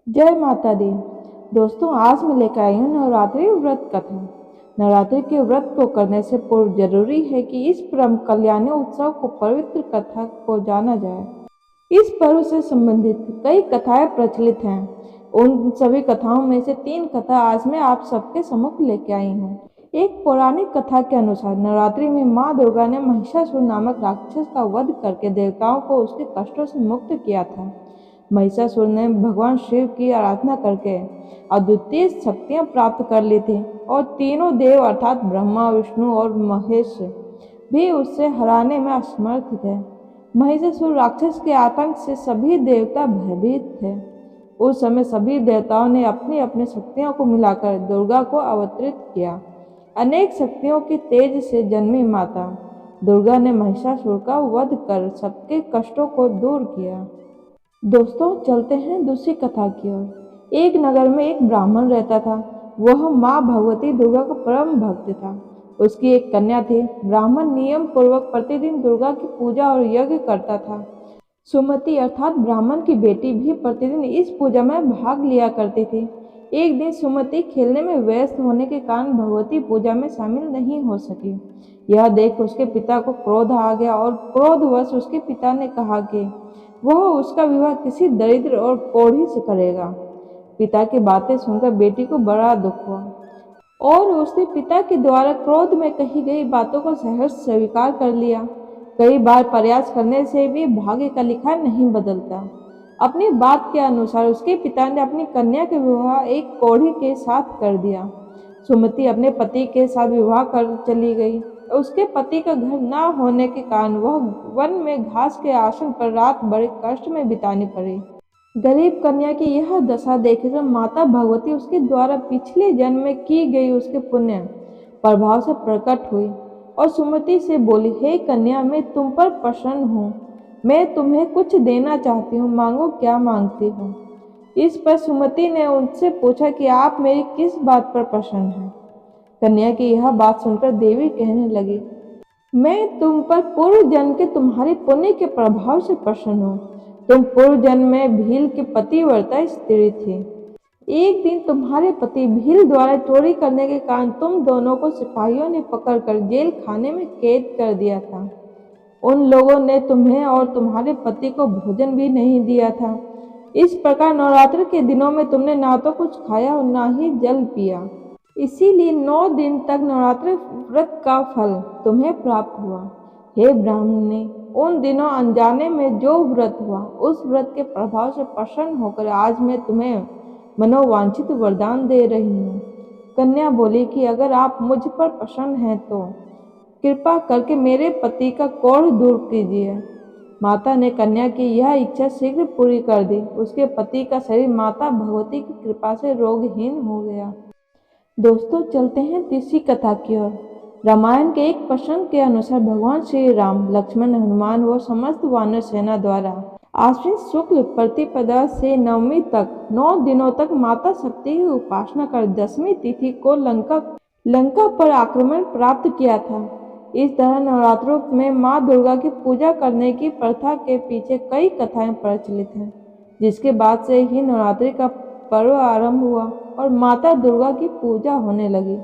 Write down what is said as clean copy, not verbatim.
जय माता दी। दोस्तों, आज मैं लेकर आई हूँ नवरात्रि व्रत कथा। नवरात्रि के व्रत को करने से पूर्व जरूरी है कि इस परम कल्याणी उत्सव को पवित्र कथा को जाना जाए। इस पर्व से संबंधित कई कथाएं प्रचलित हैं। उन सभी कथाओं में से 3 कथा आज मैं आप सबके सम्मुख लेके आई हूँ। एक पौराणिक कथा के अनुसार नवरात्रि में माँ दुर्गा ने महिषासुर नामक राक्षस का वध करके देवताओं को उसके कष्टों से मुक्त किया था। महिषासुर ने भगवान शिव की आराधना करके अद्वितीय शक्तियां प्राप्त कर ली थी और तीनों देव अर्थात ब्रह्मा, विष्णु और महेश भी उससे हराने में असमर्थ थे। महिषासुर राक्षस के आतंक से सभी देवता भयभीत थे। उस समय सभी देवताओं ने अपनी अपनी शक्तियों को मिलाकर दुर्गा को अवतरित किया। अनेक शक्तियों के तेज से जन्मी माता दुर्गा ने महिषासुर का वध कर सबके कष्टों को दूर किया। दोस्तों, चलते हैं दूसरी कथा की ओर। एक नगर में एक ब्राह्मण रहता था। वह माँ भगवती दुर्गा का परम भक्त था। उसकी एक कन्या थी। ब्राह्मण नियम पूर्वक प्रतिदिन दुर्गा की पूजा और यज्ञ करता था। सुमति अर्थात ब्राह्मण की बेटी भी प्रतिदिन इस पूजा में भाग लिया करती थी। एक दिन सुमति खेलने में व्यस्त होने के कारण भगवती पूजा में शामिल नहीं हो सकी। यह देख उसके पिता को क्रोध आ गया और क्रोधवश उसके पिता ने कहा कि वह उसका विवाह किसी दरिद्र और कोढ़ी से करेगा। पिता की बातें सुनकर बेटी को बड़ा दुख हुआ और उसने पिता के द्वारा क्रोध में कही गई बातों को सहर्ष स्वीकार कर लिया। कई बार प्रयास करने से भी भाग्य का लिखा नहीं बदलता। अपनी बात के अनुसार उसके पिता ने अपनी कन्या का विवाह एक कोढ़ी के साथ कर दिया। सुमति अपने पति के साथ विवाह कर चली गई। उसके पति का घर न होने के कारण वह वन में घास के आसन पर रात बड़े कष्ट में बितानी पड़ी। गरीब कन्या की यह दशा देखकर माता भगवती उसके द्वारा पिछले जन्म में की गई उसके पुण्य प्रभाव से प्रकट हुई और सुमति से बोली, हे कन्या, मैं तुम पर प्रसन्न हूँ। मैं तुम्हें कुछ देना चाहती हूँ, मांगो क्या मांगती हो। इस पर सुमति ने उनसे पूछा कि आप मेरी किस बात पर प्रसन्न हैं। कन्या की यह बात सुनकर देवी कहने लगी, मैं तुम पर पूर्व जन्म के तुम्हारे पुण्य के प्रभाव से प्रसन्न हूँ। तुम पूर्व जन्म में भील के पतिव्रता स्त्री थी। एक दिन तुम्हारे पति भील द्वारा चोरी करने के कारण तुम दोनों को सिपाहियों ने पकड़कर जेल खाने में कैद कर दिया था। उन लोगों ने तुम्हें और तुम्हारे पति को भोजन भी नहीं दिया था। इस प्रकार नवरात्र के दिनों में तुमने ना तो कुछ खाया और ना ही जल पिया। इसीलिए 9 दिन तक नवरात्र व्रत का फल तुम्हें प्राप्त हुआ। हे ब्राह्मणी, उन दिनों अनजाने में जो व्रत हुआ उस व्रत के प्रभाव से प्रसन्न होकर आज मैं तुम्हें मनोवांछित वरदान दे रही हूँ। कन्या बोली कि अगर आप मुझ पर प्रसन्न हैं तो कृपा करके मेरे पति का कोढ़ दूर कीजिए। माता ने कन्या की यह इच्छा शीघ्र पूरी कर दी। उसके पति का शरीर माता भगवती की कृपा से रोगहीन हो गया। दोस्तों, चलते हैं तीसरी कथा की ओर। रामायण के एक प्रसंग के अनुसार भगवान श्री राम, लक्ष्मण, हनुमान व समस्त वानर सेना द्वारा आश्विन शुक्ल प्रतिपदा से नवमी तक 9 दिनों तक माता शक्ति की उपासना कर 10वीं तिथि को लंका पर आक्रमण प्राप्त किया था। इस तरह नवरात्रों में माँ दुर्गा की पूजा करने की प्रथा के पीछे कई कथाएं प्रचलित हैं, जिसके बाद से ही नवरात्रि का पर्व आरंभ हुआ और माता दुर्गा की पूजा होने लगी।